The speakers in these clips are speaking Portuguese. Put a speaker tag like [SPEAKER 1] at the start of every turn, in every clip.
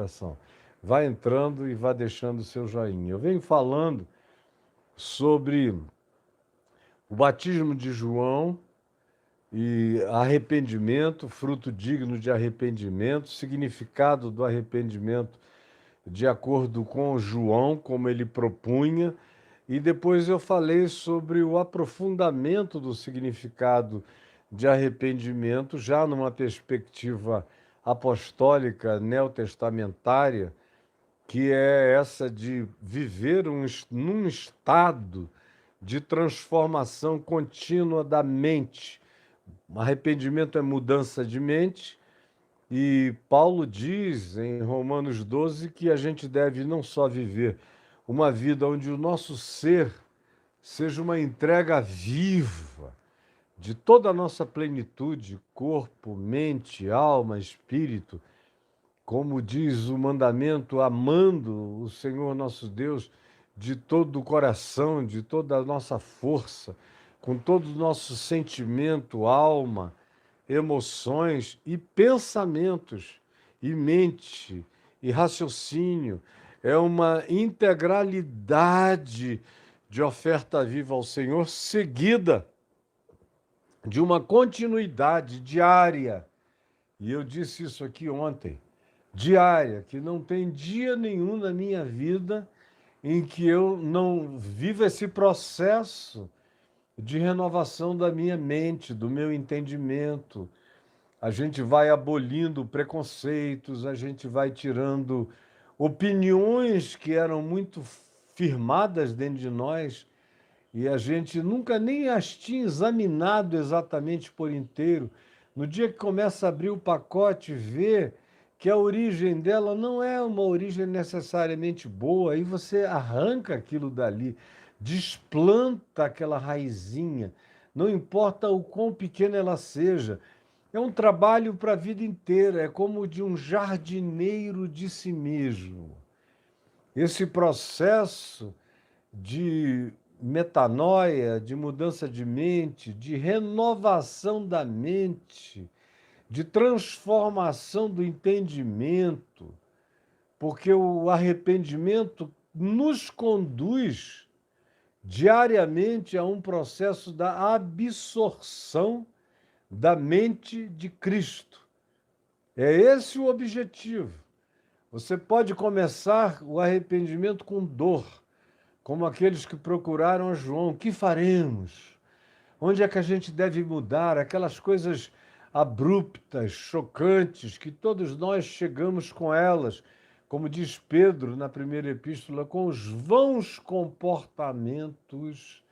[SPEAKER 1] coração. Vá entrando e vá deixando o seu joinha. Eu venho falando sobre o batismo de João e arrependimento, fruto digno de arrependimento, significado do arrependimento de acordo com João, como ele propunha, e depois eu falei sobre o aprofundamento do significado de arrependimento, já numa perspectiva apostólica neotestamentária, que é essa de viver num estado de transformação contínua da mente. Arrependimento é mudança de mente, e Paulo diz em Romanos 12 que a gente deve não só viver uma vida onde o nosso ser seja uma entrega viva de toda a nossa plenitude, corpo, mente, alma, espírito, como diz o mandamento, amando o Senhor nosso Deus de todo o coração, de toda a nossa força, com todo o nosso sentimento, alma, emoções e pensamentos, e mente, e raciocínio. É uma integralidade de oferta viva ao Senhor, seguida de uma continuidade diária. E eu disse isso aqui ontem, diária, que não tem dia nenhum na minha vida em que eu não viva esse processo de renovação da minha mente, do meu entendimento. A gente vai abolindo preconceitos, a gente vai tirando opiniões que eram muito firmadas dentro de nós e a gente nunca nem as tinha examinado exatamente por inteiro. No dia que começa a abrir o pacote, vê que a origem dela não é uma origem necessariamente boa, aí você arranca aquilo dali, desplanta aquela raizinha, não importa o quão pequena ela seja. É um trabalho para a vida inteira, é como de um jardineiro de si mesmo. Esse processo de metanoia, de mudança de mente, de renovação da mente, de transformação do entendimento, porque o arrependimento nos conduz diariamente a um processo da absorção da mente de Cristo. É esse o objetivo. Você pode começar o arrependimento com dor, como aqueles que procuraram a João. O que faremos? Onde é que a gente deve mudar? Aquelas coisas abruptas, chocantes, que todos nós chegamos com elas, como diz Pedro na primeira epístola, com os vãos comportamentos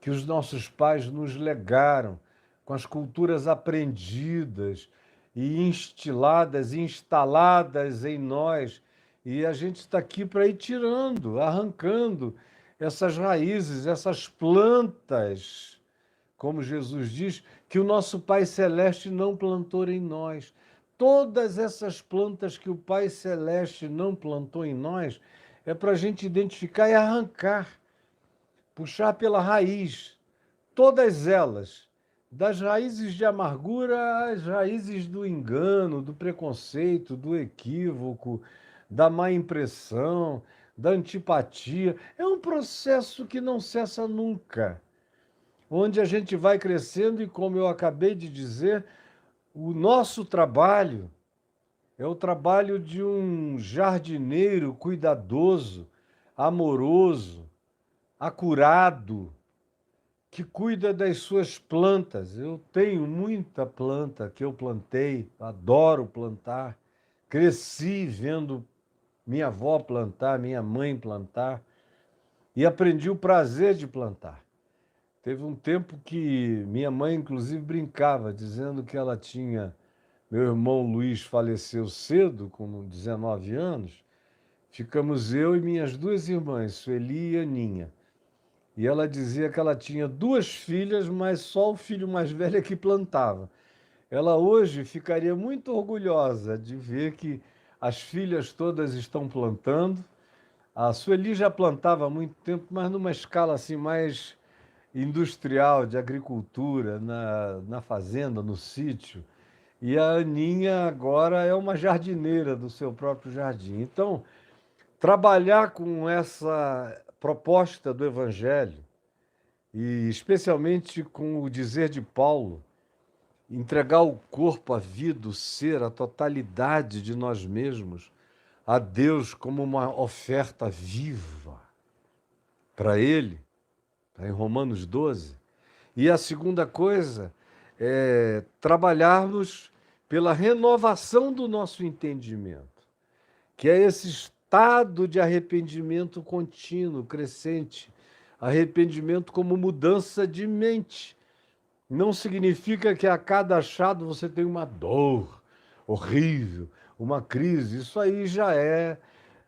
[SPEAKER 1] que os nossos pais nos legaram, com as culturas aprendidas e instiladas, instaladas em nós. E a gente está aqui para ir tirando, arrancando essas raízes, essas plantas, como Jesus diz, que o nosso Pai Celeste não plantou em nós. Todas essas plantas que o Pai Celeste não plantou em nós é para a gente identificar e arrancar, puxar pela raiz, todas elas, das raízes de amargura às raízes do engano, do preconceito, do equívoco, da má impressão, da antipatia. É um processo que não cessa nunca, onde a gente vai crescendo e, como eu acabei de dizer, o nosso trabalho é o trabalho de um jardineiro cuidadoso, amoroso, acurado, que cuida das suas plantas. Eu tenho muita planta que eu plantei, adoro plantar. Cresci vendo minha avó plantar, minha mãe plantar, e aprendi o prazer de plantar. Teve um tempo que minha mãe, inclusive, brincava, dizendo que ela tinha... Meu irmão Luiz faleceu cedo, com 19 anos. Ficamos eu e minhas duas irmãs, Sueli e Aninha. E ela dizia que ela tinha duas filhas, mas só o filho mais velho é que plantava. Ela hoje ficaria muito orgulhosa de ver que as filhas todas estão plantando. A Sueli já plantava há muito tempo, mas numa escala assim mais industrial, de agricultura, na fazenda, no sítio. E a Aninha agora é uma jardineira do seu próprio jardim. Então, trabalhar com essa proposta do Evangelho, e especialmente com o dizer de Paulo, entregar o corpo, a vida, o ser, a totalidade de nós mesmos a Deus como uma oferta viva para Ele, tá em Romanos 12. E a segunda coisa é trabalharmos pela renovação do nosso entendimento, que é esse estado de arrependimento contínuo, crescente. Arrependimento como mudança de mente. Não significa que a cada achado você tem uma dor horrível, uma crise. Isso aí já é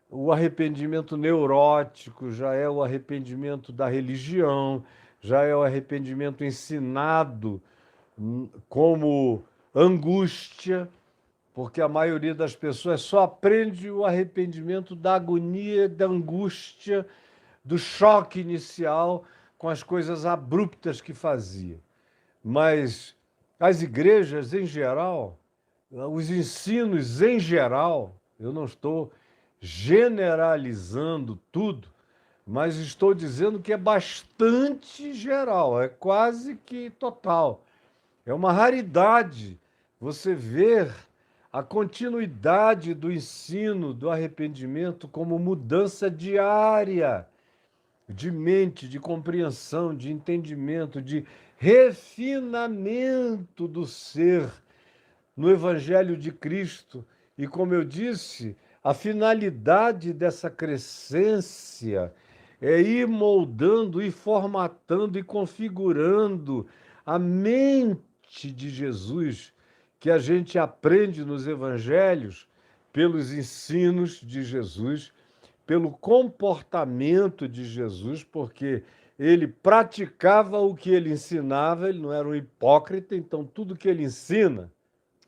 [SPEAKER 1] o arrependimento neurótico, já é o arrependimento da religião, já é o arrependimento ensinado como angústia, porque a maioria das pessoas só aprende o arrependimento da agonia, da angústia, do choque inicial com as coisas abruptas que fazia. Mas as igrejas, em geral, os ensinos, em geral, eu não estou generalizando tudo, mas estou dizendo que é bastante geral, é quase que total. É uma raridade você ver a continuidade do ensino do arrependimento como mudança diária de mente, de compreensão, de entendimento, de refinamento do ser no Evangelho de Cristo. E, como eu disse, a finalidade dessa crescência é ir moldando, ir formatando e configurando a mente de Jesus, que a gente aprende nos Evangelhos, pelos ensinos de Jesus, pelo comportamento de Jesus, porque ele praticava o que ele ensinava, ele não era um hipócrita, então tudo que ele ensina,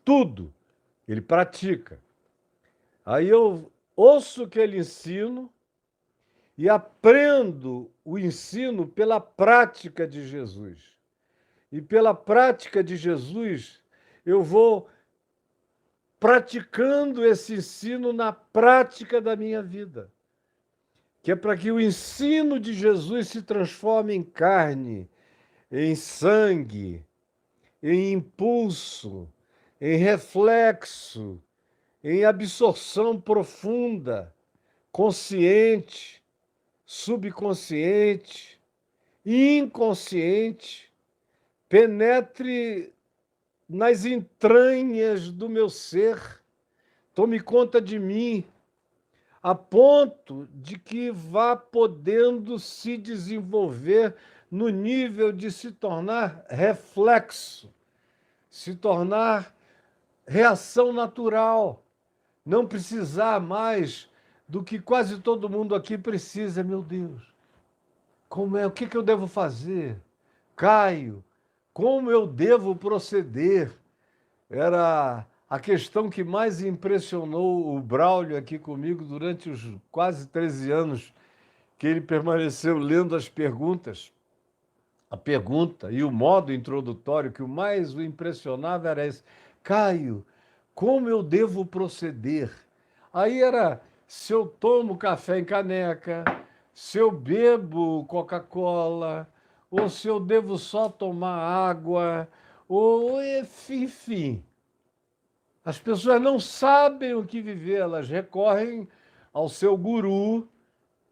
[SPEAKER 1] tudo, ele pratica. Aí eu ouço o que ele ensina e aprendo o ensino pela prática de Jesus. E pela prática de Jesus, eu vou praticando esse ensino na prática da minha vida, que é para que o ensino de Jesus se transforme em carne, em sangue, em impulso, em reflexo, em absorção profunda, consciente, subconsciente, inconsciente, penetre nas entranhas do meu ser, tome conta de mim, a ponto de que vá podendo se desenvolver no nível de se tornar reflexo, se tornar reação natural, não precisar mais do que quase todo mundo aqui precisa. Meu Deus, como é? O que eu devo fazer? Caio, como eu devo proceder? Era a questão que mais impressionou o Braulio aqui comigo durante os quase 13 anos que ele permaneceu lendo as perguntas. A pergunta e o modo introdutório que o mais o impressionava era esse: Caio, como eu devo proceder? Aí era se eu tomo café em caneca, se eu bebo Coca-Cola, ou se eu devo só tomar água, ou enfim. As pessoas não sabem o que viver, elas recorrem ao seu guru,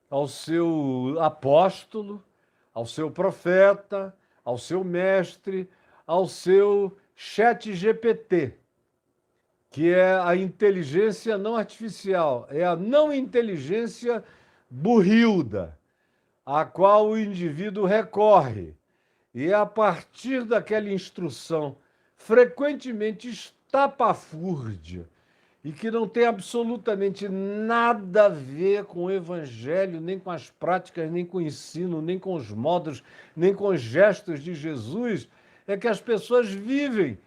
[SPEAKER 1] ao seu apóstolo, ao seu profeta, ao seu mestre, ao seu chat GPT, que é a inteligência não artificial, é a não inteligência burrilda, a qual o indivíduo recorre. E é a partir daquela instrução frequentemente estapafúrdia e que não tem absolutamente nada a ver com o evangelho, nem com as práticas, nem com o ensino, nem com os modos, nem com os gestos de Jesus, é que as pessoas vivem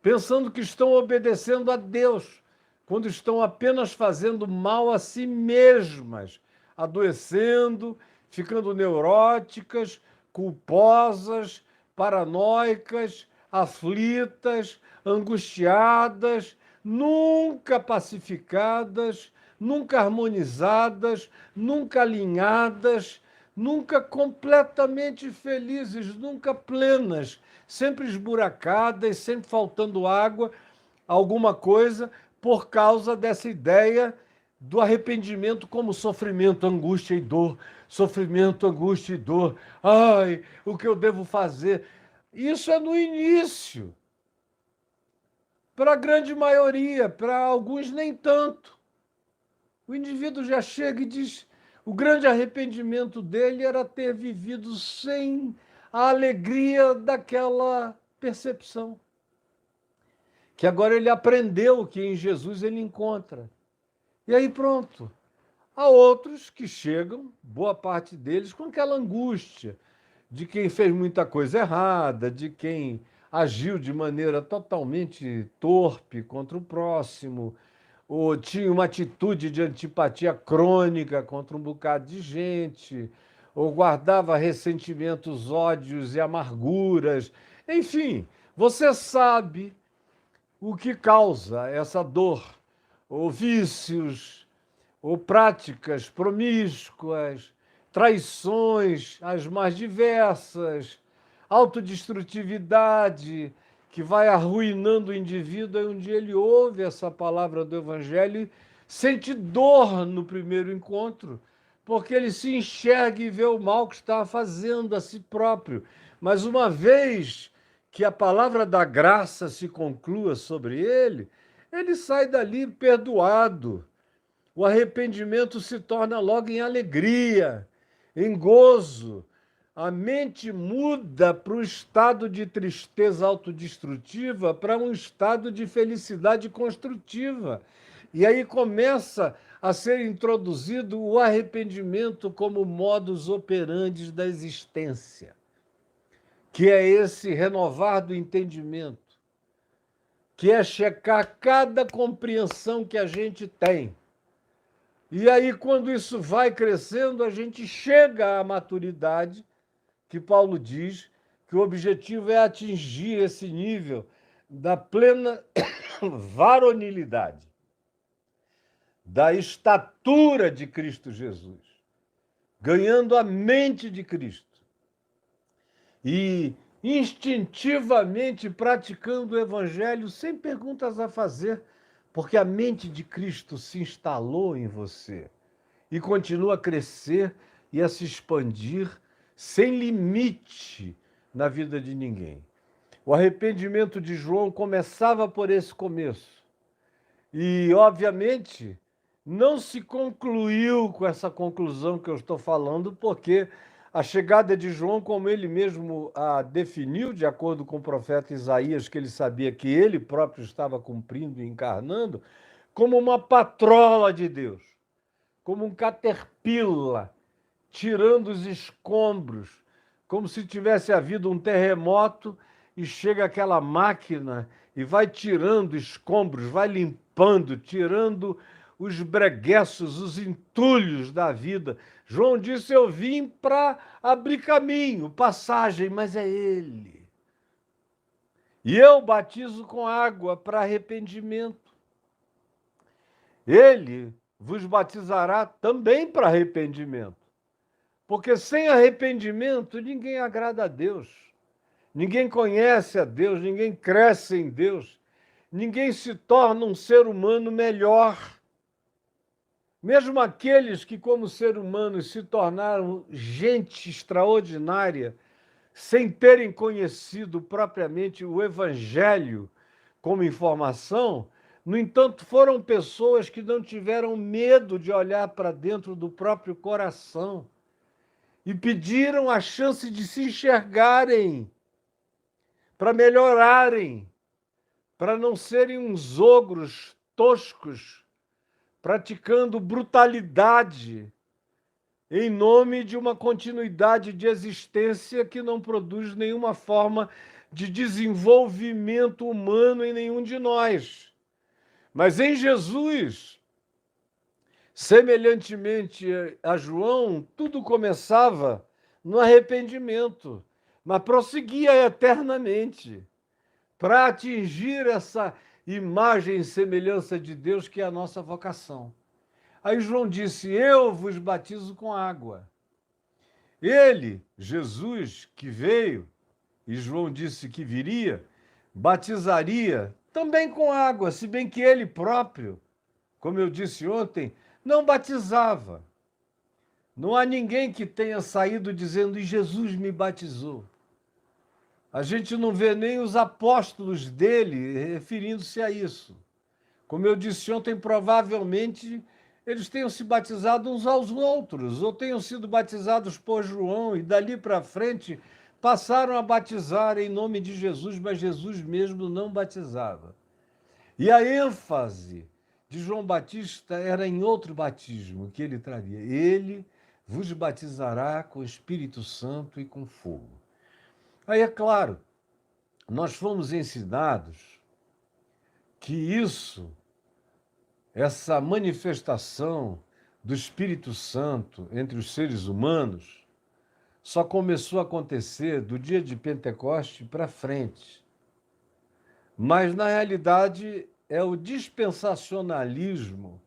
[SPEAKER 1] pensando que estão obedecendo a Deus, quando estão apenas fazendo mal a si mesmas, adoecendo, ficando neuróticas, culposas, paranoicas, aflitas, angustiadas, nunca pacificadas, nunca harmonizadas, nunca alinhadas, nunca completamente felizes, nunca plenas, sempre esburacadas, sempre faltando água, alguma coisa, por causa dessa ideia do arrependimento como sofrimento, angústia e dor. Sofrimento, angústia e dor. Ai, o que eu devo fazer? Isso é no início. Para a grande maioria, para alguns nem tanto. O indivíduo já chega e diz: o grande arrependimento dele era ter vivido sem a alegria daquela percepção. Que agora ele aprendeu que em Jesus ele encontra. E aí pronto. Há outros que chegam, boa parte deles, com aquela angústia de quem fez muita coisa errada, de quem agiu de maneira totalmente torpe contra o próximo, ou tinha uma atitude de antipatia crônica contra um bocado de gente, ou guardava ressentimentos, ódios e amarguras. Enfim, você sabe o que causa essa dor, ou vícios, ou práticas promíscuas, traições as mais diversas, autodestrutividade, que vai arruinando o indivíduo, e um dia ele ouve essa palavra do Evangelho e sente dor no primeiro encontro, porque ele se enxerga e vê o mal que está fazendo a si próprio. Mas uma vez que a palavra da graça se conclua sobre ele, ele sai dali perdoado. O arrependimento se torna logo em alegria, em gozo. A mente muda para um estado de tristeza autodestrutiva para um estado de felicidade construtiva. E aí começa a ser introduzido o arrependimento como modus operandi da existência, que é esse renovar do entendimento, que é checar cada compreensão que a gente tem. E aí, quando isso vai crescendo, a gente chega à maturidade, que Paulo diz que o objetivo é atingir esse nível da plena varonilidade, da estatura de Cristo Jesus, ganhando a mente de Cristo e instintivamente praticando o Evangelho sem perguntas a fazer, porque a mente de Cristo se instalou em você e continua a crescer e a se expandir sem limite na vida de ninguém. O arrependimento de João começava por esse começo. E, obviamente, não se concluiu com essa conclusão que eu estou falando, porque a chegada de João, como ele mesmo a definiu, de acordo com o profeta Isaías, que ele sabia que ele próprio estava cumprindo e encarnando, como uma patrola de Deus, como um caterpillar, tirando os escombros, como se tivesse havido um terremoto e chega aquela máquina e vai tirando escombros, vai limpando, tirando os bregueços, os entulhos da vida. João disse: eu vim para abrir caminho, passagem, mas é ele. E eu batizo com água para arrependimento. Ele vos batizará também para arrependimento. Porque sem arrependimento ninguém agrada a Deus. Ninguém conhece a Deus, ninguém cresce em Deus. Ninguém se torna um ser humano melhor. Mesmo aqueles que, como ser humanos, se tornaram gente extraordinária, sem terem conhecido propriamente o Evangelho como informação, no entanto, foram pessoas que não tiveram medo de olhar para dentro do próprio coração e pediram a chance de se enxergarem, para melhorarem, para não serem uns ogros toscos, praticando brutalidade em nome de uma continuidade de existência que não produz nenhuma forma de desenvolvimento humano em nenhum de nós. Mas em Jesus, semelhantemente a João, tudo começava no arrependimento, mas prosseguia eternamente. para atingir essa imagem e semelhança de Deus que é a nossa vocação. Aí João disse: eu vos batizo com água. Ele, Jesus, que veio, e João disse que viria, batizaria também com água, se bem que ele próprio, como eu disse ontem, não batizava. Não há ninguém que tenha saído dizendo: e Jesus me batizou. A gente não vê nem os apóstolos dele referindo-se a isso. Como eu disse ontem, provavelmente eles tenham se batizado uns aos outros, ou tenham sido batizados por João, e dali para frente passaram a batizar em nome de Jesus, mas Jesus mesmo não batizava. E a ênfase de João Batista era em outro batismo que ele traria. Ele vos batizará com o Espírito Santo e com fogo. Aí, é claro, nós fomos ensinados que essa manifestação do Espírito Santo entre os seres humanos só começou a acontecer do dia de Pentecoste para frente. Mas, na realidade, é o dispensacionalismo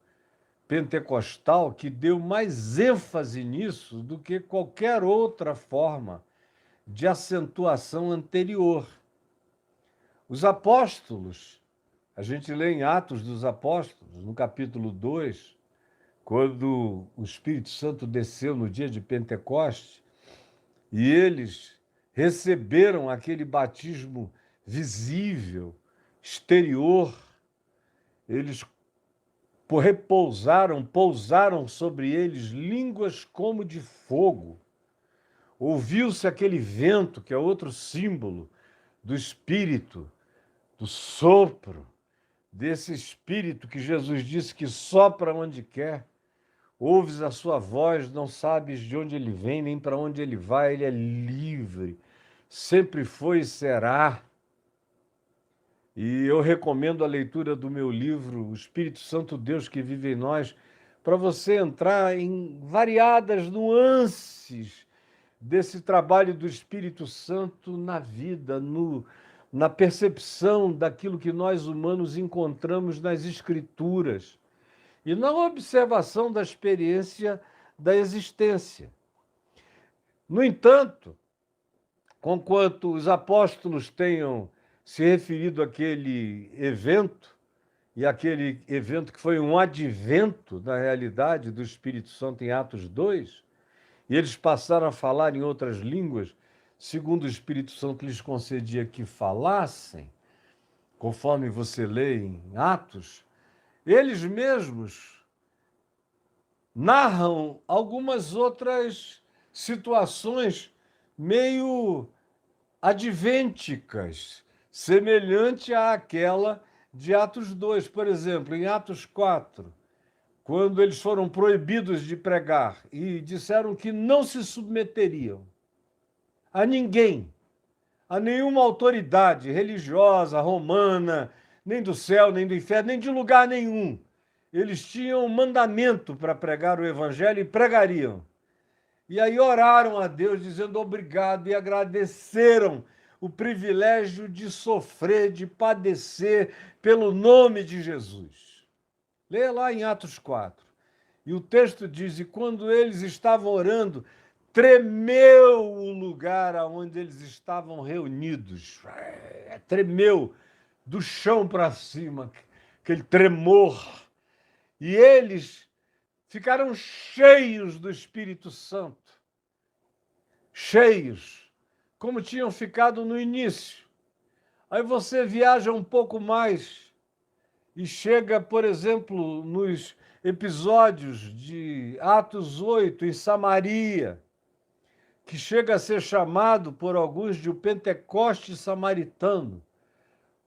[SPEAKER 1] pentecostal que deu mais ênfase nisso do que qualquer outra forma de acentuação anterior. Os apóstolos, a gente lê em Atos dos Apóstolos, no capítulo 2, quando o Espírito Santo desceu no dia de Pentecoste, e eles receberam aquele batismo visível, exterior, eles pousaram sobre eles línguas como de fogo. Ouviu-se aquele vento, que é outro símbolo do Espírito, do sopro, desse Espírito que Jesus disse que sopra onde quer. Ouves a sua voz, não sabes de onde ele vem, nem para onde ele vai, ele é livre, sempre foi e será. E eu recomendo a leitura do meu livro, O Espírito Santo Deus que vive em nós, para você entrar em variadas nuances desse trabalho do Espírito Santo na vida, na percepção daquilo que nós humanos encontramos nas Escrituras e na observação da experiência da existência. No entanto, conquanto os apóstolos tenham se referido àquele evento, e aquele evento que foi um advento da realidade do Espírito Santo em Atos 2, e eles passaram a falar em outras línguas, segundo o Espírito Santo lhes concedia que falassem, conforme você lê em Atos, eles mesmos narram algumas outras situações meio advênticas, semelhante àquela de Atos 2. Por exemplo, em Atos 4, quando eles foram proibidos de pregar e disseram que não se submeteriam a ninguém, a nenhuma autoridade religiosa, romana, nem do céu, nem do inferno, nem de lugar nenhum. Eles tinham um mandamento para pregar o evangelho e pregariam. E aí oraram a Deus dizendo obrigado e agradeceram o privilégio de sofrer, de padecer pelo nome de Jesus. Leia lá em Atos 4. E o texto diz: e quando eles estavam orando, tremeu o lugar onde eles estavam reunidos. Tremeu do chão para cima, aquele tremor. E eles ficaram cheios do Espírito Santo. Cheios, como tinham ficado no início. Aí você viaja um pouco mais e chega, por exemplo, nos episódios de Atos 8, em Samaria, que chega a ser chamado por alguns de o Pentecoste samaritano,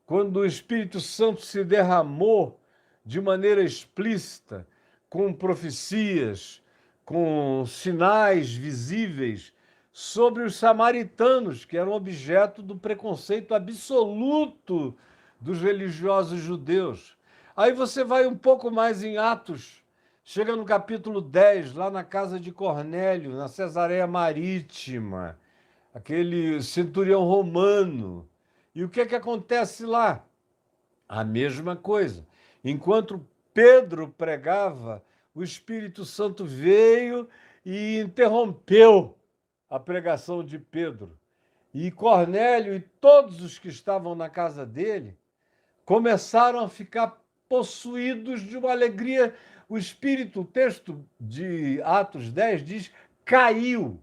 [SPEAKER 1] quando o Espírito Santo se derramou de maneira explícita, com profecias, com sinais visíveis sobre os samaritanos, que eram objeto do preconceito absoluto dos religiosos judeus. Aí você vai um pouco mais em Atos, chega no capítulo 10, lá na casa de Cornélio, na Cesareia Marítima, aquele centurião romano. E o que é que acontece lá? A mesma coisa. Enquanto Pedro pregava, o Espírito Santo veio e interrompeu a pregação de Pedro. E Cornélio e todos os que estavam na casa dele começaram a ficar possuídos de uma alegria. O Espírito, o texto de Atos 10 diz, caiu.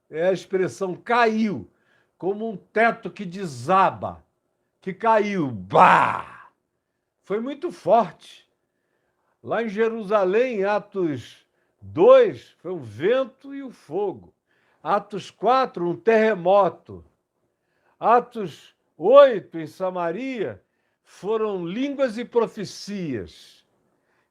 [SPEAKER 1] É a expressão caiu, como um teto que desaba, que caiu. Bah! Foi muito forte. Lá em Jerusalém, Atos 2, foi o vento e o fogo. Atos 4, um terremoto. Atos 8, em Samaria, foram línguas e profecias.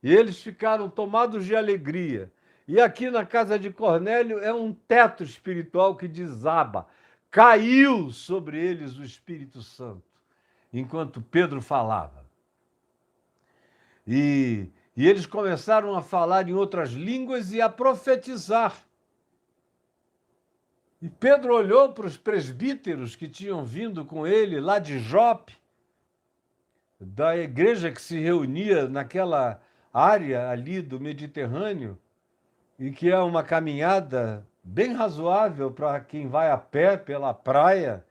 [SPEAKER 1] E eles ficaram tomados de alegria. E aqui na casa de Cornélio é um teto espiritual que desaba. Caiu sobre eles o Espírito Santo, enquanto Pedro falava. E eles começaram a falar em outras línguas e a profetizar. E Pedro olhou para os presbíteros que tinham vindo com ele lá de Jope, da igreja que se reunia naquela área ali do Mediterrâneo, e que é uma caminhada bem razoável para quem vai a pé pela praia,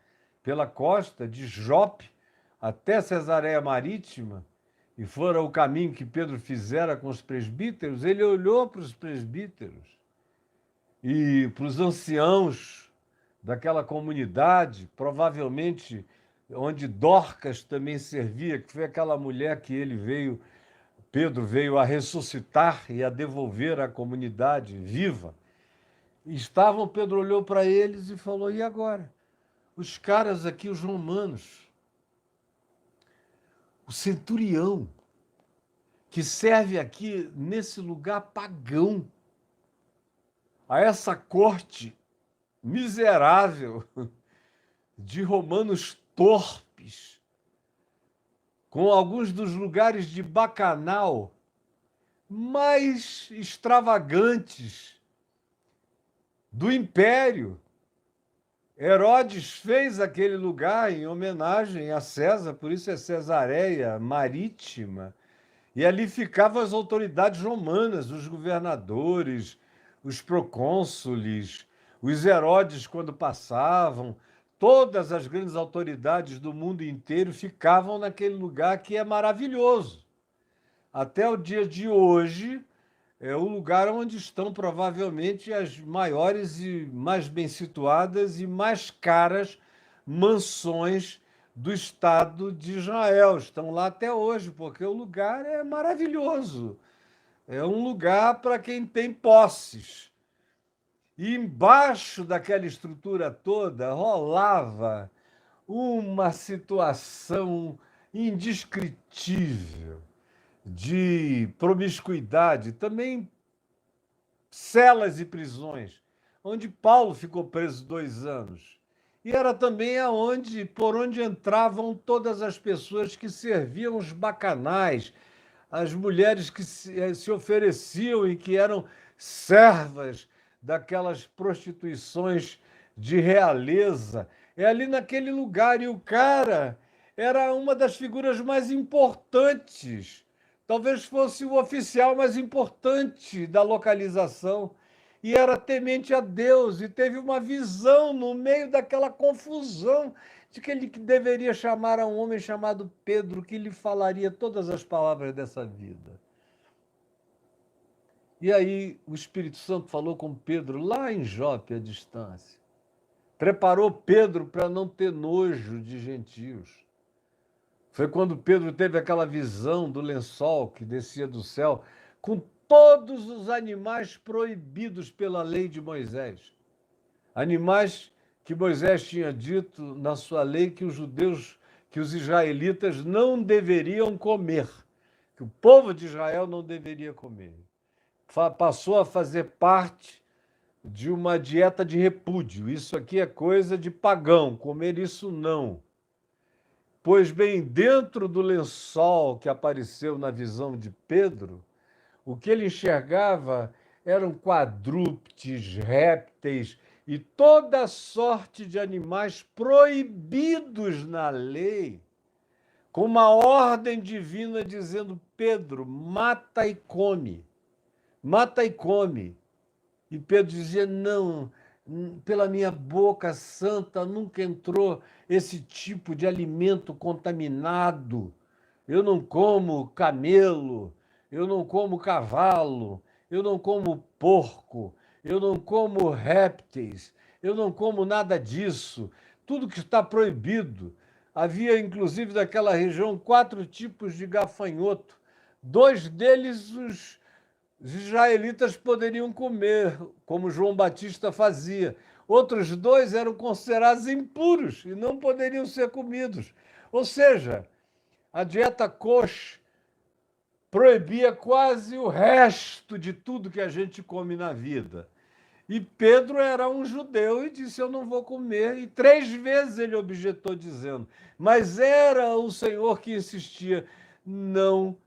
[SPEAKER 1] pela costa de Jope até Cesareia Marítima, e fora o caminho que Pedro fizera com os presbíteros. Ele olhou para os presbíteros e para os anciãos daquela comunidade, provavelmente onde Dorcas também servia, que foi aquela mulher que Pedro veio a ressuscitar e a devolver à comunidade viva. Pedro olhou para eles e falou: e agora? Os caras aqui, os romanos, o centurião, que serve aqui nesse lugar pagão, a essa corte miserável de romanos torpes, com alguns dos lugares de bacanal mais extravagantes do império. Herodes fez aquele lugar em homenagem a César, por isso é Cesareia Marítima, e ali ficavam as autoridades romanas, os governadores, os procônsules, os Herodes quando passavam, todas as grandes autoridades do mundo inteiro ficavam naquele lugar que é maravilhoso. Até o dia de hoje, é o lugar onde estão provavelmente as maiores e mais bem situadas e mais caras mansões do Estado de Israel. Estão lá até hoje, porque o lugar é maravilhoso. É um lugar para quem tem posses. E embaixo daquela estrutura toda rolava uma situação indescritível de promiscuidade, também celas e prisões, onde Paulo ficou preso 2 anos. E era também por onde entravam todas as pessoas que serviam os bacanais, as mulheres que se ofereciam e que eram servas daquelas prostituições de realeza. É ali naquele lugar, e o cara era uma das figuras mais importantes, talvez fosse o oficial mais importante da localização, e era temente a Deus, e teve uma visão no meio daquela confusão de que ele deveria chamar a um homem chamado Pedro, que lhe falaria todas as palavras dessa vida. E aí o Espírito Santo falou com Pedro lá em Jope, à distância. Preparou Pedro para não ter nojo de gentios. Foi quando Pedro teve aquela visão do lençol que descia do céu, com todos os animais proibidos pela lei de Moisés. Animais que Moisés tinha dito na sua lei que os israelitas não deveriam comer, que o povo de Israel não deveria comer. Passou a fazer parte de uma dieta de repúdio. Isso aqui é coisa de pagão, comer isso não. Pois bem, dentro do lençol que apareceu na visão de Pedro, o que ele enxergava eram quadrúpedes, répteis, e toda sorte de animais proibidos na lei, com uma ordem divina dizendo: Pedro, mata e come, mata e come. E Pedro dizia: não, pela minha boca santa nunca entrou esse tipo de alimento contaminado. Eu não como camelo, eu não como cavalo, eu não como porco, eu não como répteis, eu não como nada disso. Tudo que está proibido. Havia, inclusive, daquela região, 4 tipos de gafanhoto. 2 deles os israelitas poderiam comer, como João Batista fazia. Outros 2 eram considerados impuros e não poderiam ser comidos. Ou seja, a dieta kosher proibia quase o resto de tudo que a gente come na vida. E Pedro era um judeu e disse: eu não vou comer. E 3 vezes ele objetou, dizendo: mas era o Senhor que insistia: não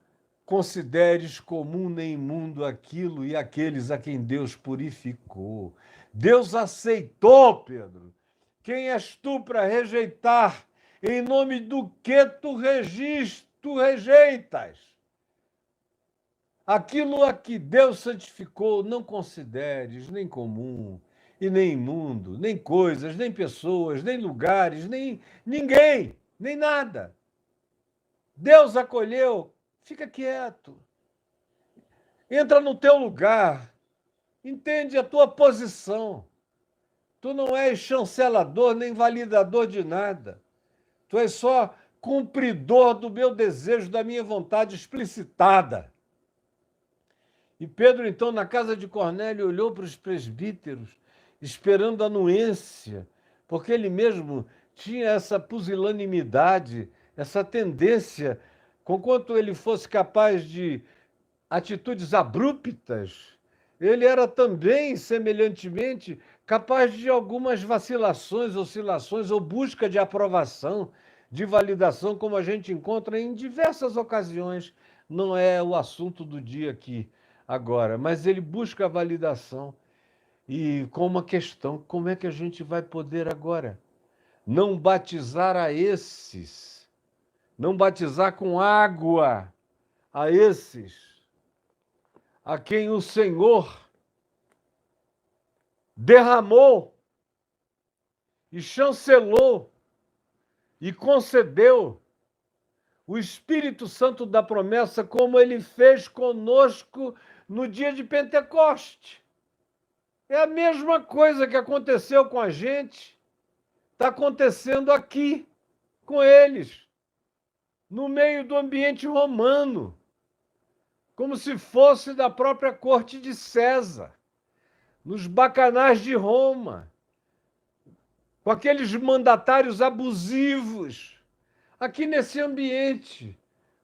[SPEAKER 1] consideres comum nem imundo aquilo e aqueles a quem Deus purificou. Deus aceitou, Pedro. Quem és tu para rejeitar? Em nome do que tu rejeitas? Aquilo a que Deus santificou, não consideres nem comum, e nem imundo, nem coisas, nem pessoas, nem lugares, nem ninguém, nem nada. Deus acolheu, fica quieto. Entra no teu lugar, entende a tua posição. Tu não és chancelador nem validador de nada. Tu és só cumpridor do meu desejo, da minha vontade explicitada. E Pedro, então, na casa de Cornélio, olhou para os presbíteros, esperando a anuência, porque ele mesmo tinha essa pusilanimidade, essa tendência, conquanto ele fosse capaz de atitudes abruptas, ele era também, semelhantemente, capaz de algumas vacilações, oscilações ou busca de aprovação, de validação, como a gente encontra em diversas ocasiões. Não é o assunto do dia aqui, agora, mas ele busca a validação. E com uma questão: como é que a gente vai poder agora não batizar a esses, não batizar com água a esses a quem o Senhor derramou e chancelou e concedeu o Espírito Santo da promessa, como ele fez conosco no dia de Pentecoste? É a mesma coisa que aconteceu com a gente, está acontecendo aqui com eles, no meio do ambiente romano, como se fosse da própria corte de César, nos bacanais de Roma, com aqueles mandatários abusivos. Aqui nesse ambiente,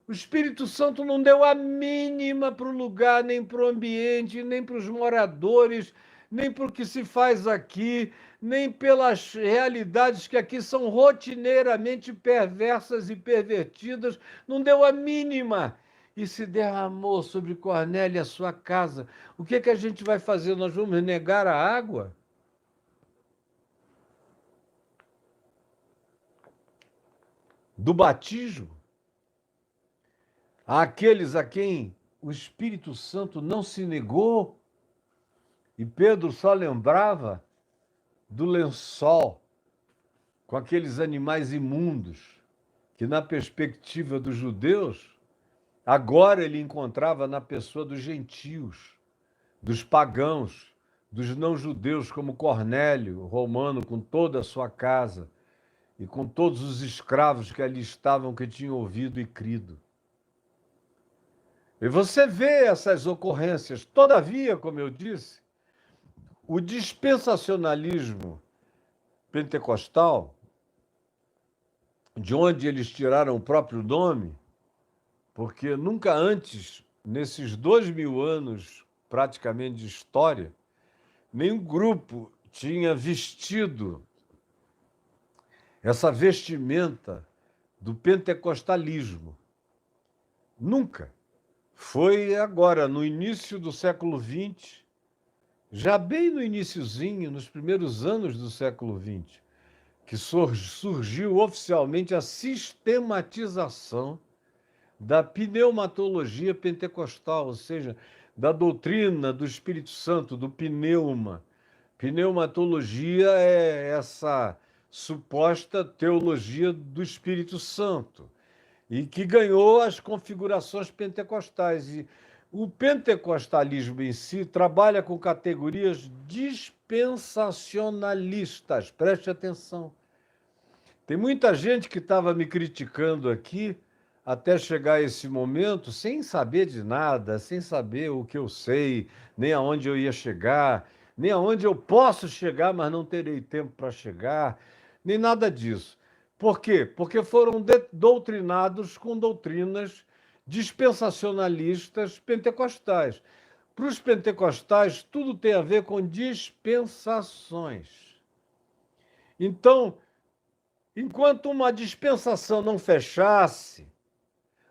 [SPEAKER 1] o Espírito Santo não deu a mínima para o lugar, nem para o ambiente, nem para os moradores, nem para o que se faz aqui, nem pelas realidades que aqui são rotineiramente perversas e pervertidas, não deu a mínima. E se derramou sobre Cornélio e a sua casa. O que a gente vai fazer? Nós vamos negar a água? Do batismo? Àqueles a quem o Espírito Santo não se negou? E Pedro só lembrava do lençol com aqueles animais imundos, que, na perspectiva dos judeus, agora ele encontrava na pessoa dos gentios, dos pagãos, dos não-judeus, como Cornélio, romano, com toda a sua casa, e com todos os escravos que ali estavam, que tinham ouvido e crido. E você vê essas ocorrências. Todavia, como eu disse, o dispensacionalismo pentecostal, de onde eles tiraram o próprio nome, porque nunca antes, nesses 2000 anos praticamente de história, nenhum grupo tinha vestido essa vestimenta do pentecostalismo. Nunca. Foi agora, no início do século XX, já bem no iniciozinho, nos primeiros anos do século XX, que surgiu oficialmente a sistematização da pneumatologia pentecostal, ou seja, da doutrina do Espírito Santo, do pneuma. Pneumatologia é essa suposta teologia do Espírito Santo e que ganhou as configurações pentecostais. E o pentecostalismo em si trabalha com categorias dispensacionalistas. Preste atenção. Tem muita gente que estava me criticando aqui até chegar esse momento, sem saber de nada, sem saber o que eu sei, nem aonde eu ia chegar, nem aonde eu posso chegar, mas não terei tempo para chegar, nem nada disso. Por quê? Porque foram doutrinados com doutrinas dispensacionalistas pentecostais. Para os pentecostais, tudo tem a ver com dispensações. Então, enquanto uma dispensação não fechasse,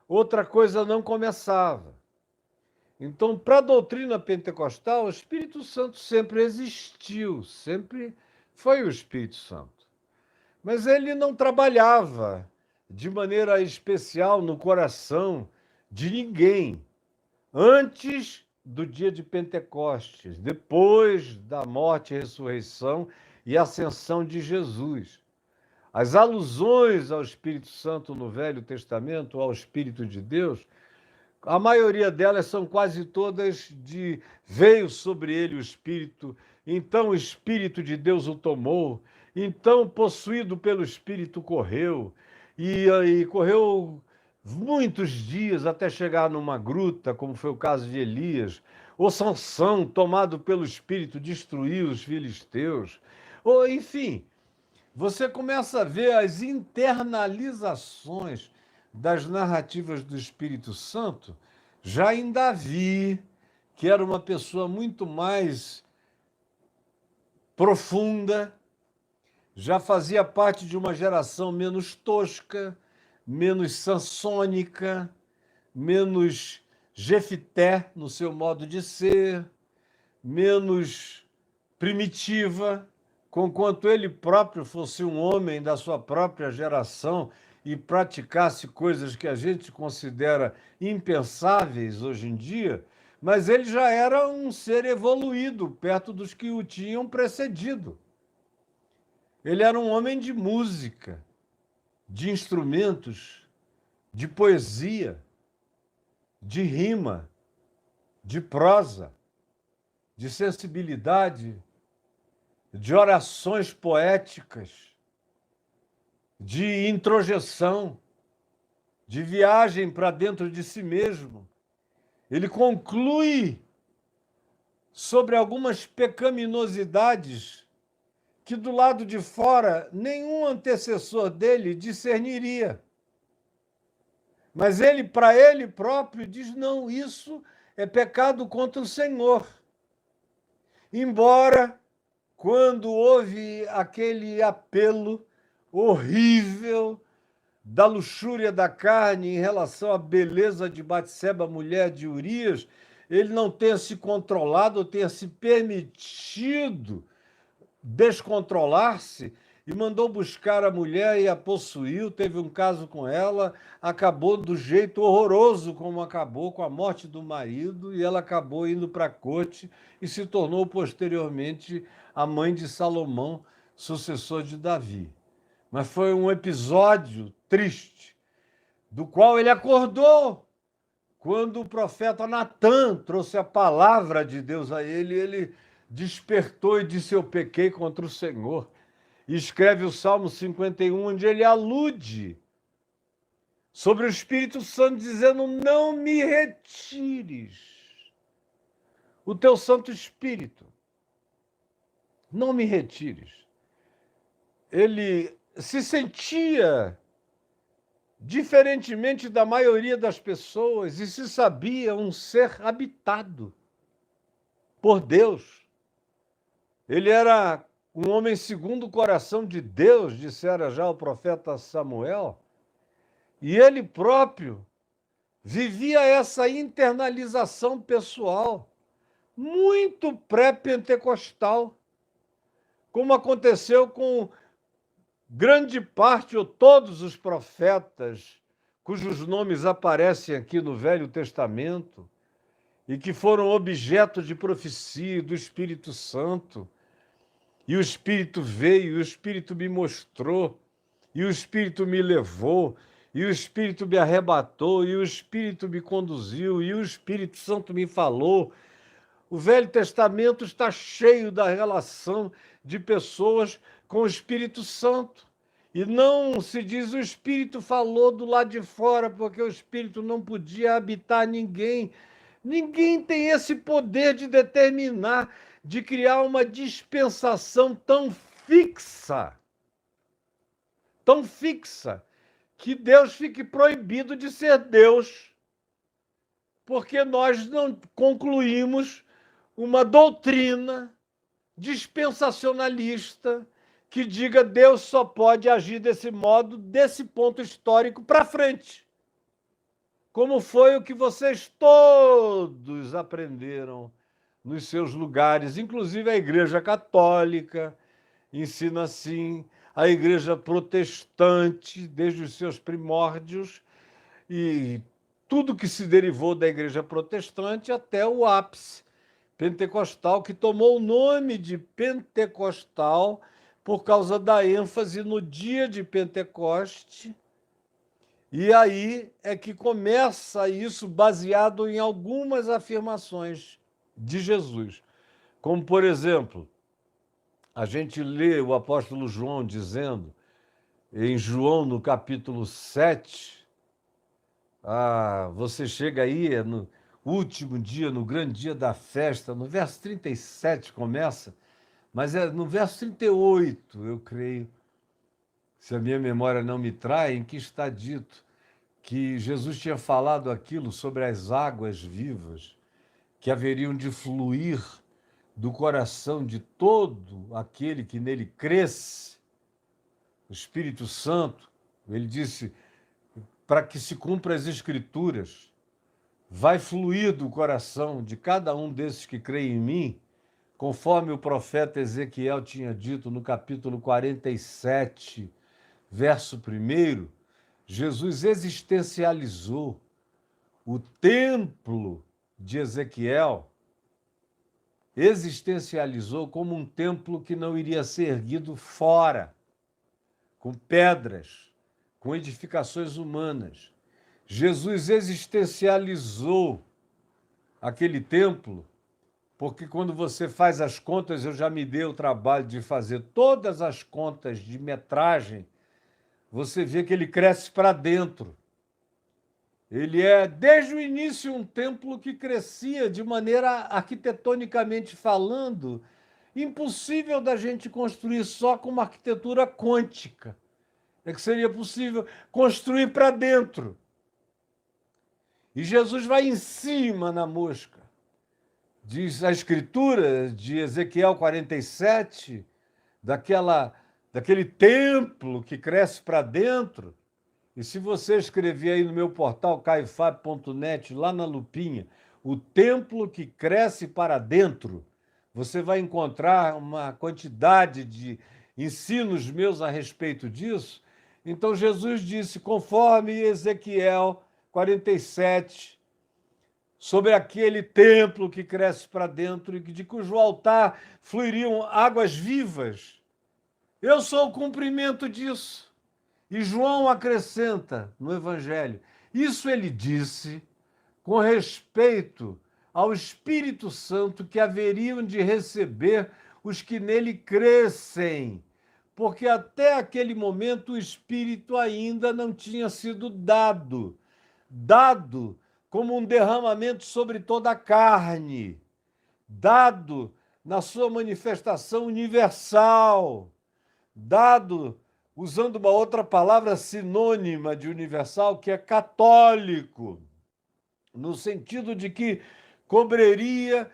[SPEAKER 1] outra coisa não começava. Então, para a doutrina pentecostal, o Espírito Santo sempre existiu, sempre foi o Espírito Santo. Mas ele não trabalhava de maneira especial no coração de ninguém antes do dia de Pentecostes, depois da morte, ressurreição e ascensão de Jesus. As alusões ao Espírito Santo no Velho Testamento, ao Espírito de Deus, a maioria delas são quase todas de veio sobre ele o Espírito, então o Espírito de Deus o tomou, então possuído pelo Espírito correu, e correu muitos dias até chegar numa gruta, como foi o caso de Elias, ou Sansão, tomado pelo Espírito, destruiu os filisteus, ou enfim. Você começa a ver as internalizações das narrativas do Espírito Santo já em Davi, que era uma pessoa muito mais profunda, já fazia parte de uma geração menos tosca, menos sansônica, menos Jefité no seu modo de ser, menos primitiva, conquanto ele próprio fosse um homem da sua própria geração e praticasse coisas que a gente considera impensáveis hoje em dia, mas ele já era um ser evoluído perto dos que o tinham precedido. Ele era um homem de música, de instrumentos, de poesia, de rima, de prosa, de sensibilidade, de orações poéticas, de introjeção, de viagem para dentro de si mesmo. Ele conclui sobre algumas pecaminosidades que do lado de fora nenhum antecessor dele discerniria. Mas ele, para ele próprio, diz: não, isso é pecado contra o Senhor. Embora, quando houve aquele apelo horrível da luxúria da carne em relação à beleza de Batseba, mulher de Urias, ele não tenha se controlado, ou tenha se permitido descontrolar-se e mandou buscar a mulher e a possuiu, teve um caso com ela, acabou do jeito horroroso como acabou, com a morte do marido, e ela acabou indo para a corte e se tornou posteriormente a mãe de Salomão, sucessor de Davi. Mas foi um episódio triste, do qual ele acordou quando o profeta Natã trouxe a palavra de Deus a ele, ele despertou e disse: eu pequei contra o Senhor. E escreve o Salmo 51, onde ele alude sobre o Espírito Santo, dizendo: não me retires o teu Santo Espírito. Não me retires. Ele se sentia diferentemente da maioria das pessoas e se sabia um ser habitado por Deus. Ele era um homem segundo o coração de Deus, dissera já o profeta Samuel, e ele próprio vivia essa internalização pessoal. muito pré-pentecostal, como aconteceu com grande parte ou todos os profetas cujos nomes aparecem aqui no Velho Testamento e que foram objeto de profecia do Espírito Santo. E o Espírito veio, e o Espírito me mostrou, e o Espírito me levou, e o Espírito me arrebatou, e o Espírito me conduziu, e o Espírito Santo me falou. O Velho Testamento está cheio da relação de pessoas com o Espírito Santo. E não se diz o Espírito falou do lado de fora, porque o Espírito não podia habitar ninguém. Ninguém tem esse poder de determinar, de criar uma dispensação tão fixa, que Deus fique proibido de ser Deus, porque nós não concluímos uma doutrina dispensacionalista que diga Deus só pode agir desse modo, desse ponto histórico para frente. Como foi o que vocês todos aprenderam nos seus lugares, inclusive a Igreja Católica ensina assim, a Igreja Protestante, desde os seus primórdios, e tudo que se derivou da Igreja Protestante até o ápice pentecostal, que tomou o nome de pentecostal por causa da ênfase no dia de Pentecoste. E aí é que começa isso baseado em algumas afirmações de Jesus. Como, por exemplo, a gente lê o apóstolo João dizendo, em João, no capítulo 7, você chega aí no último dia, no grande dia da festa, no verso 37 começa, mas é no verso 38, eu creio, se a minha memória não me trai, em que está dito que Jesus tinha falado aquilo sobre as águas vivas que haveriam de fluir do coração de todo aquele que nele cresce, o Espírito Santo. Ele disse, para que se cumpra as Escrituras, vai fluir do coração de cada um desses que creem em mim, conforme o profeta Ezequiel tinha dito no capítulo 47, verso 1, Jesus existencializou o templo de Ezequiel, existencializou como um templo que não iria ser erguido fora, com pedras, com edificações humanas. Jesus existencializou aquele templo, porque quando você faz as contas, eu já me dei o trabalho de fazer todas as contas de metragem, você vê que ele cresce para dentro. Ele é, desde o início, um templo que crescia de maneira, arquitetonicamente falando, impossível da gente construir só com uma arquitetura quântica. É que seria possível construir para dentro. E Jesus vai em cima na mosca. Diz a Escritura de Ezequiel 47, daquele templo que cresce para dentro. E se você escrever aí no meu portal caifab.net, lá na lupinha, o templo que cresce para dentro, você vai encontrar uma quantidade de ensinos meus a respeito disso. Então Jesus disse, conforme Ezequiel 47, sobre aquele templo que cresce para dentro e de cujo altar fluiriam águas vivas. Eu sou o cumprimento disso. E João acrescenta no Evangelho, isso ele disse com respeito ao Espírito Santo que haveriam de receber os que nele crescem, porque até aquele momento o Espírito ainda não tinha sido dado como um derramamento sobre toda a carne, dado na sua manifestação universal, dado usando uma outra palavra sinônima de universal, que é católico, no sentido de que cobriria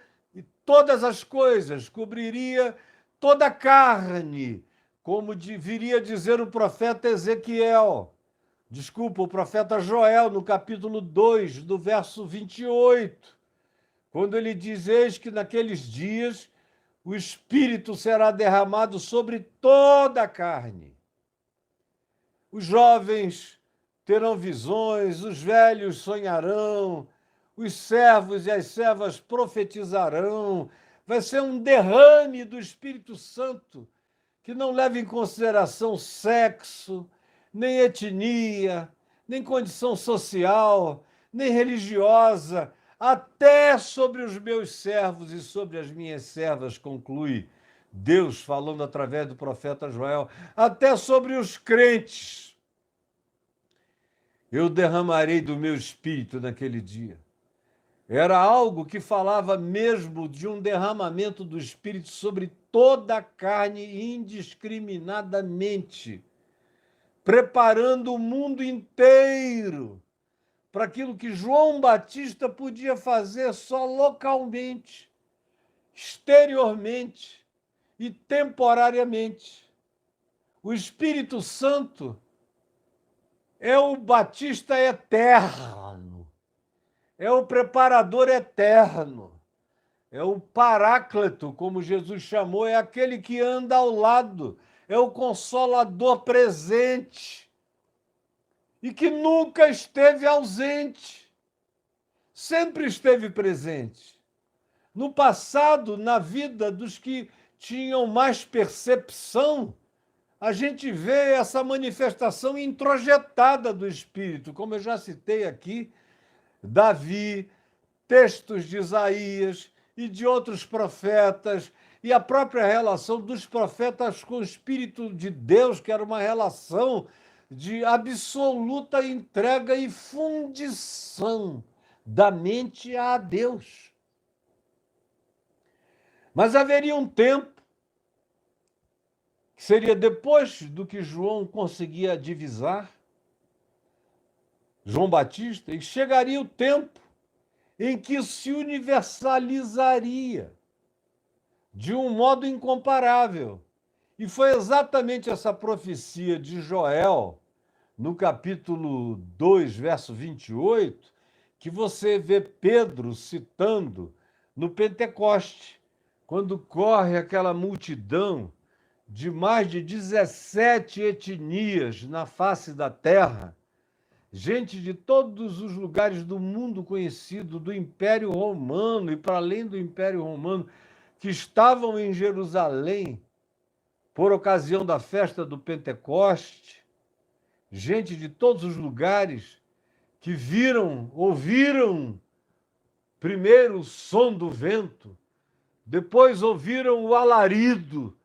[SPEAKER 1] todas as coisas, cobriria toda a carne, como viria dizer o profeta Ezequiel, o profeta Joel, no capítulo 2, do verso 28, quando ele diz: Eis que naqueles dias o Espírito será derramado sobre toda a carne. Os jovens terão visões, os velhos sonharão, os servos e as servas profetizarão. Vai ser um derrame do Espírito Santo que não leva em consideração sexo, nem etnia, nem condição social, nem religiosa, até sobre os meus servos e sobre as minhas servas, conclui Deus falando através do profeta Joel, até sobre os crentes. Eu derramarei do meu espírito naquele dia. Era algo que falava mesmo de um derramamento do espírito sobre toda a carne indiscriminadamente, preparando o mundo inteiro para aquilo que João Batista podia fazer só localmente, exteriormente e temporariamente. O Espírito Santo é o Batista eterno, é o preparador eterno, é o Paráclito, como Jesus chamou, é aquele que anda ao lado, é o Consolador presente e que nunca esteve ausente, sempre esteve presente. No passado, na vida dos que tinham mais percepção, a gente vê essa manifestação introjetada do Espírito, como eu já citei aqui, Davi, textos de Isaías e de outros profetas, e a própria relação dos profetas com o Espírito de Deus, que era uma relação de absoluta entrega e fundição da mente a Deus. Mas haveria um tempo, que seria depois do que João conseguia divisar, João Batista, e chegaria o tempo em que se universalizaria de um modo incomparável. E foi exatamente essa profecia de Joel, no capítulo 2, verso 28, que você vê Pedro citando no Pentecoste, quando corre aquela multidão de mais de 17 etnias na face da terra, gente de todos os lugares do mundo conhecido, do Império Romano e para além do Império Romano, que estavam em Jerusalém por ocasião da festa do Pentecoste, gente de todos os lugares que ouviram primeiro o som do vento, depois ouviram o alarido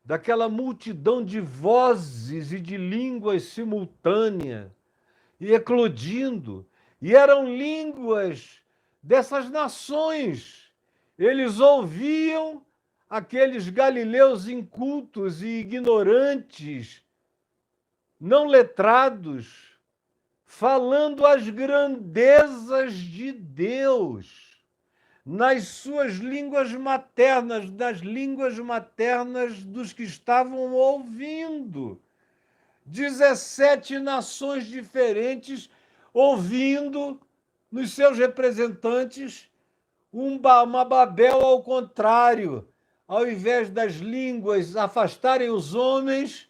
[SPEAKER 1] daquela multidão de vozes e de línguas simultâneas, e eclodindo, e eram línguas dessas nações. Eles ouviam aqueles galileus incultos e ignorantes, não letrados, falando as grandezas de Deus nas suas línguas maternas, das línguas maternas dos que estavam ouvindo. 17 nações diferentes ouvindo nos seus representantes uma Babel ao contrário. Ao invés das línguas afastarem os homens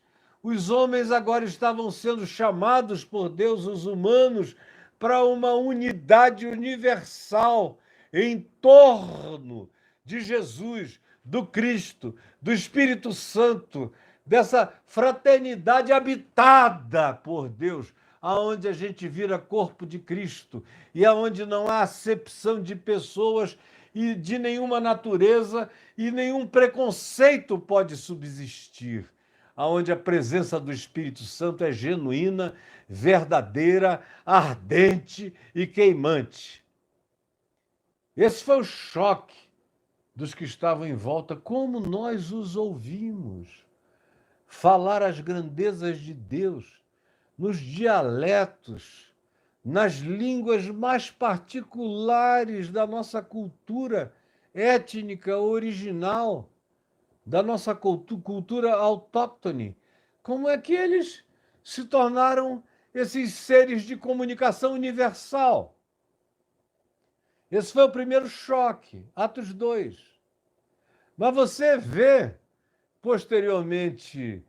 [SPEAKER 1] agora estavam sendo chamados por Deus, os humanos, para uma unidade universal em torno de Jesus, do Cristo, do Espírito Santo, dessa fraternidade habitada por Deus, aonde a gente vira corpo de Cristo e aonde não há acepção de pessoas e de nenhuma natureza e nenhum preconceito pode subsistir, aonde a presença do Espírito Santo é genuína, verdadeira, ardente e queimante. Esse foi o choque dos que estavam em volta, como nós os ouvimos falar as grandezas de Deus nos dialetos, nas línguas mais particulares da nossa cultura étnica original, da nossa cultura autóctone. Como é que eles se tornaram esses seres de comunicação universal? Esse foi o primeiro choque, Atos 2. Mas você vê, posteriormente,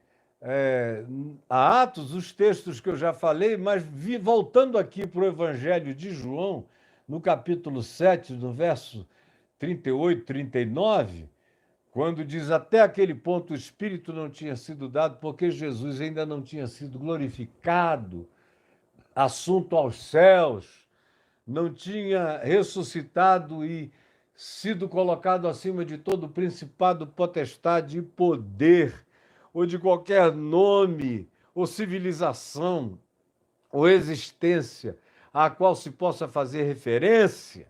[SPEAKER 1] a Atos, os textos que eu já falei, mas voltando aqui para o Evangelho de João, no capítulo 7, no verso 38, 39, quando diz até aquele ponto o Espírito não tinha sido dado porque Jesus ainda não tinha sido glorificado, assunto aos céus, não tinha ressuscitado e sido colocado acima de todo principado, potestade e poder, ou de qualquer nome, ou civilização, ou existência a qual se possa fazer referência,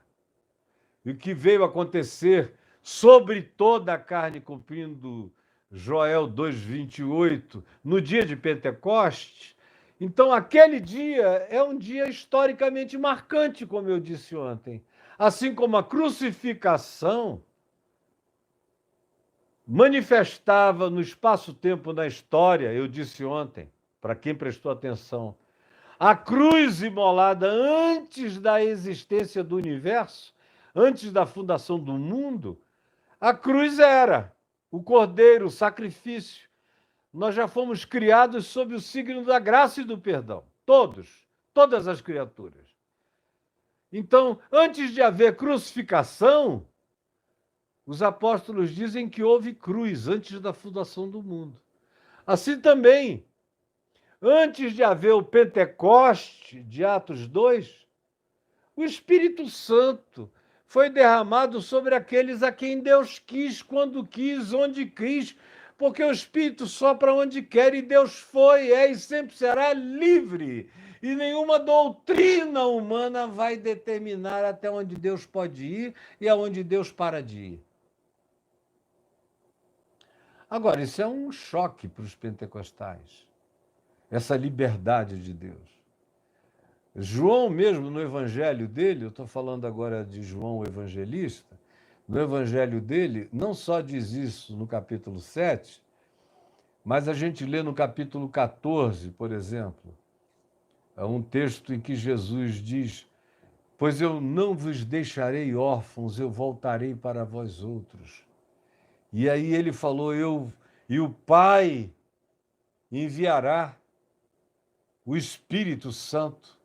[SPEAKER 1] e o que veio acontecer sobre toda a carne, cumprindo Joel 2:28, no dia de Pentecostes. Então, aquele dia é um dia historicamente marcante, como eu disse ontem. Assim como a crucificação manifestava no espaço-tempo na história, eu disse ontem, para quem prestou atenção, a cruz imolada antes da existência do universo, antes da fundação do mundo, a cruz era o cordeiro, o sacrifício. Nós já fomos criados sob o signo da graça e do perdão. Todos, todas as criaturas. Então, antes de haver crucificação, os apóstolos dizem que houve cruz antes da fundação do mundo. Assim também, antes de haver o Pentecoste de Atos 2, o Espírito Santo foi derramado sobre aqueles a quem Deus quis, quando quis, onde quis, porque o Espírito sopra onde quer e Deus foi, é e sempre será livre. E nenhuma doutrina humana vai determinar até onde Deus pode ir e aonde Deus para de ir. Agora, isso é um choque para os pentecostais, essa liberdade de Deus. João mesmo, no evangelho dele, eu estou falando agora de João o evangelista, no evangelho dele, não só diz isso no capítulo 7, mas a gente lê no capítulo 14, por exemplo, é um texto em que Jesus diz: pois eu não vos deixarei órfãos, eu voltarei para vós outros. E aí ele falou, e o Pai enviará o Espírito Santo,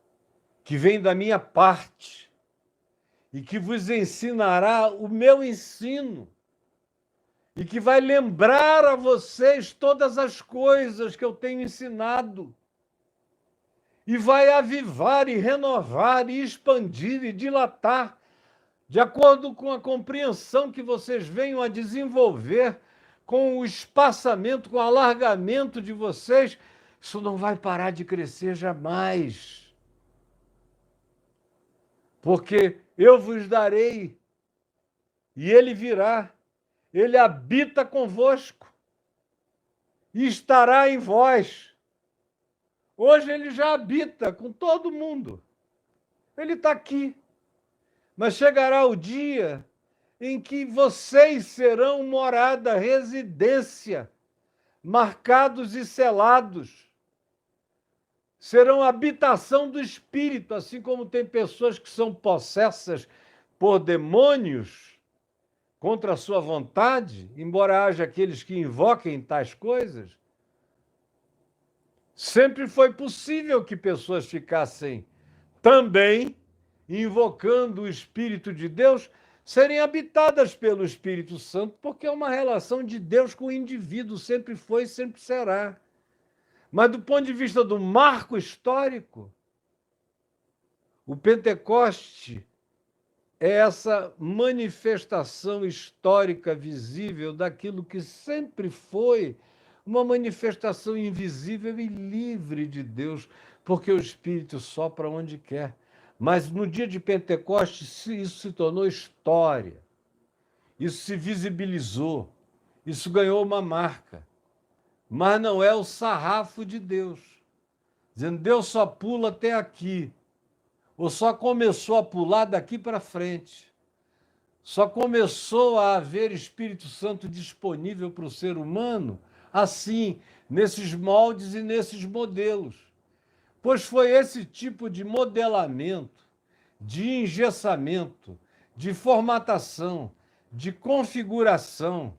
[SPEAKER 1] que vem da minha parte, e que vos ensinará o meu ensino, e que vai lembrar a vocês todas as coisas que eu tenho ensinado, e vai avivar e renovar e expandir e dilatar, de acordo com a compreensão que vocês venham a desenvolver, com o espaçamento, com o alargamento de vocês. Isso não vai parar de crescer jamais. Porque eu vos darei, e ele virá, ele habita convosco, e estará em vós. Hoje ele já habita com todo mundo. Ele está aqui. Mas chegará o dia em que vocês serão morada, residência, marcados e selados. Serão habitação do Espírito, assim como tem pessoas que são possessas por demônios contra a sua vontade, embora haja aqueles que invoquem tais coisas. Sempre foi possível que pessoas ficassem também invocando o Espírito de Deus, serem habitadas pelo Espírito Santo, porque é uma relação de Deus com o indivíduo, sempre foi e sempre será. Mas do ponto de vista do marco histórico, o Pentecoste é essa manifestação histórica visível daquilo que sempre foi uma manifestação invisível e livre de Deus, porque o Espírito sopra onde quer. Mas no dia de Pentecostes, isso se tornou história, isso se visibilizou, isso ganhou uma marca. Mas não é o sarrafo de Deus, dizendo Deus só pula até aqui, ou só começou a pular daqui para frente. Só começou a haver Espírito Santo disponível para o ser humano assim, nesses moldes e nesses modelos. Pois foi esse tipo de modelamento, de engessamento, de formatação, de configuração,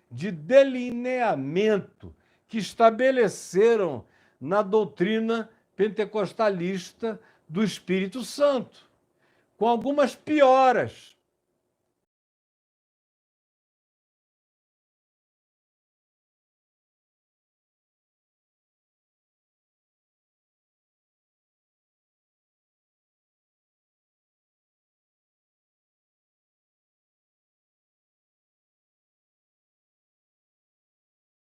[SPEAKER 1] de delineamento que estabeleceram na doutrina pentecostalista do Espírito Santo, com algumas pioras,